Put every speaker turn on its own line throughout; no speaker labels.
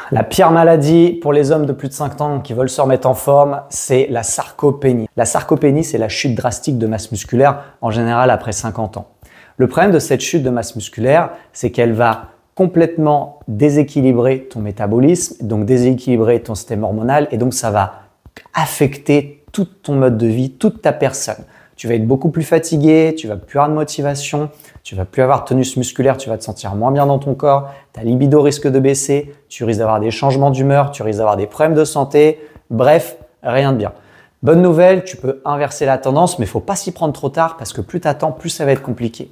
La pire maladie pour les hommes de plus de 50 ans qui veulent se remettre en forme, c'est la sarcopénie. La sarcopénie, c'est la chute drastique de masse musculaire, en général après 50 ans. Le problème de cette chute de masse musculaire, c'est qu'elle va complètement déséquilibrer ton métabolisme, donc déséquilibrer ton système hormonal, et donc ça va affecter tout ton mode de vie, toute ta personne. Tu vas être beaucoup plus fatigué, tu vas plus avoir de motivation, tu vas plus avoir de tonus musculaire, tu vas te sentir moins bien dans ton corps, ta libido risque de baisser, tu risques d'avoir des changements d'humeur, tu risques d'avoir des problèmes de santé, bref, rien de bien. Bonne nouvelle, tu peux inverser la tendance, mais il ne faut pas s'y prendre trop tard parce que plus tu attends, plus ça va être compliqué.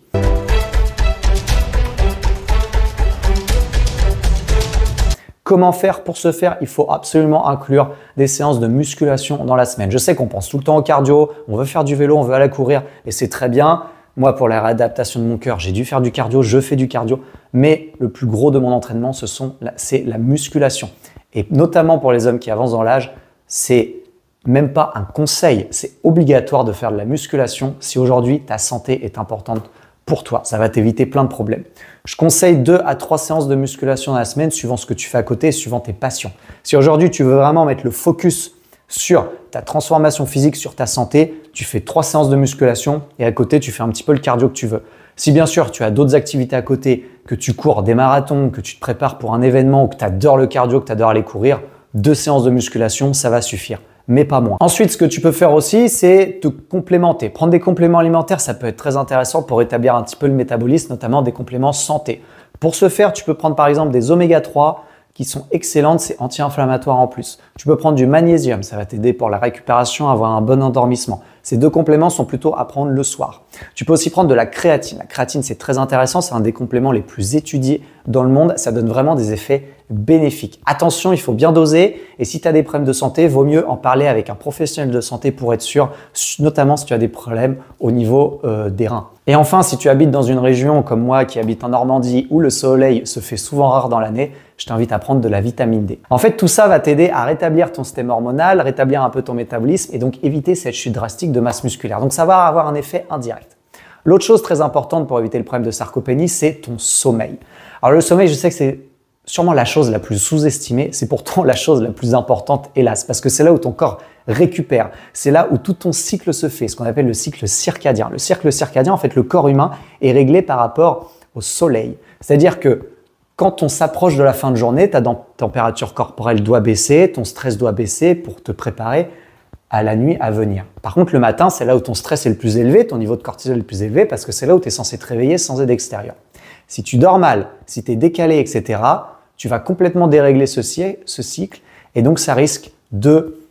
Comment faire pour ce faire? Il faut absolument inclure des séances de musculation dans la semaine. Je sais qu'on pense tout le temps au cardio, on veut faire du vélo, on veut aller courir et c'est très bien. Moi, pour la réadaptation de mon cœur, j'ai dû faire du cardio, je fais du cardio, mais le plus gros de mon entraînement, c'est la musculation. Et notamment pour les hommes qui avancent dans l'âge, c'est même pas un conseil, c'est obligatoire de faire de la musculation si aujourd'hui ta santé est importante pour toi. Ça va t'éviter plein de problèmes. Je conseille 2 à 3 séances de musculation dans la semaine, suivant ce que tu fais à côté, suivant tes passions. Si aujourd'hui tu veux vraiment mettre le focus sur ta transformation physique, sur ta santé, tu fais 3 séances de musculation et à côté tu fais un petit peu le cardio que tu veux. Si bien sûr tu as d'autres activités à côté, que tu cours des marathons, que tu te prépares pour un événement ou que tu adores le cardio, que tu adores aller courir, 2 séances de musculation, ça va suffire, mais pas moins. Ensuite, ce que tu peux faire aussi, c'est te complémenter. Prendre des compléments alimentaires, ça peut être très intéressant pour rétablir un petit peu le métabolisme, notamment des compléments santé. Pour ce faire, tu peux prendre par exemple des oméga 3 qui sont excellentes, c'est anti-inflammatoire en plus. Tu peux prendre du magnésium, ça va t'aider pour la récupération, avoir un bon endormissement. Ces 2 compléments sont plutôt à prendre le soir. Tu peux aussi prendre de la créatine. La créatine, c'est très intéressant, c'est un des compléments les plus étudiés dans le monde. Ça donne vraiment des effets bénéfiques. Attention, il faut bien doser et si tu as des problèmes de santé, vaut mieux en parler avec un professionnel de santé pour être sûr, notamment si tu as des problèmes au niveau des reins. Et enfin, si tu habites dans une région comme moi qui habite en Normandie où le soleil se fait souvent rare dans l'année, je t'invite à prendre de la vitamine D. En fait, tout ça va t'aider à rétablir ton système hormonal, rétablir un peu ton métabolisme et donc éviter cette chute drastique de masse musculaire. Donc ça va avoir un effet indirect. L'autre chose très importante pour éviter le problème de sarcopénie, c'est ton sommeil. Alors le sommeil, je sais que c'est sûrement la chose la plus sous-estimée, c'est pourtant la chose la plus importante, hélas, parce que c'est là où ton corps récupère, c'est là où tout ton cycle se fait, ce qu'on appelle le cycle circadien. Le cycle circadien, en fait, le corps humain est réglé par rapport au soleil. C'est-à-dire que quand on s'approche de la fin de journée, ta température corporelle doit baisser, ton stress doit baisser pour te préparer à la nuit à venir. Par contre, le matin, c'est là où ton stress est le plus élevé, ton niveau de cortisol est le plus élevé parce que c'est là où tu es censé te réveiller sans aide extérieure. Si tu dors mal, si tu es décalé, etc., tu vas complètement dérégler ce cycle et donc ça risque de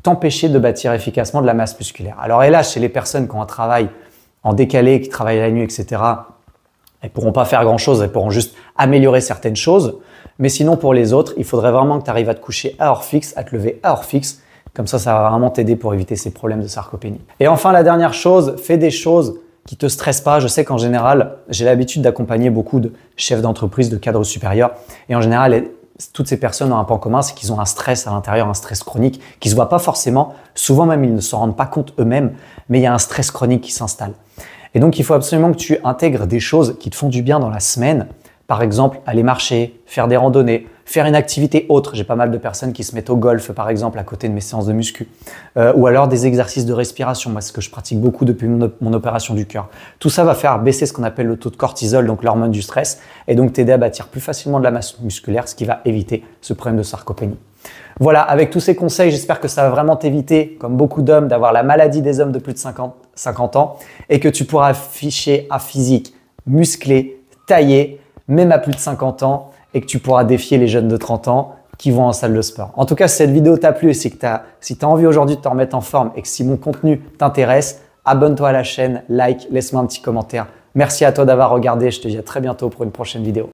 t'empêcher de bâtir efficacement de la masse musculaire. Alors hélas, chez les personnes qui ont un travail en décalé, qui travaillent la nuit, etc., elles ne pourront pas faire grand-chose, elles pourront juste améliorer certaines choses. Mais sinon, pour les autres, il faudrait vraiment que tu arrives à te coucher à heure fixe, à te lever à heure fixe. Comme ça va vraiment t'aider pour éviter ces problèmes de sarcopénie. Et enfin, la dernière chose, fais des choses qui te stressent pas. Je sais qu'en général, j'ai l'habitude d'accompagner beaucoup de chefs d'entreprise, de cadres supérieurs. Et en général, toutes ces personnes ont un point commun, c'est qu'ils ont un stress à l'intérieur, un stress chronique qui se voit pas forcément. Souvent même, ils ne s'en rendent pas compte eux-mêmes, mais il y a un stress chronique qui s'installe. Et donc, il faut absolument que tu intègres des choses qui te font du bien dans la semaine. Par exemple, aller marcher, faire des randonnées, faire une activité autre. J'ai pas mal de personnes qui se mettent au golf, par exemple, à côté de mes séances de muscu. Ou alors des exercices de respiration, moi, ce que je pratique beaucoup depuis mon opération du cœur. Tout ça va faire baisser ce qu'on appelle le taux de cortisol, donc l'hormone du stress, et donc t'aider à bâtir plus facilement de la masse musculaire, ce qui va éviter ce problème de sarcopénie. Voilà, avec tous ces conseils, j'espère que ça va vraiment t'éviter, comme beaucoup d'hommes, d'avoir la maladie des hommes de plus de 50 ans et que tu pourras afficher un physique musclé, taillé, même à plus de 50 ans et que tu pourras défier les jeunes de 30 ans qui vont en salle de sport. En tout cas, si cette vidéo t'a plu et si tu as envie aujourd'hui de te remettre en forme et que si mon contenu t'intéresse, abonne-toi à la chaîne, like, laisse-moi un petit commentaire. Merci à toi d'avoir regardé, je te dis à très bientôt pour une prochaine vidéo.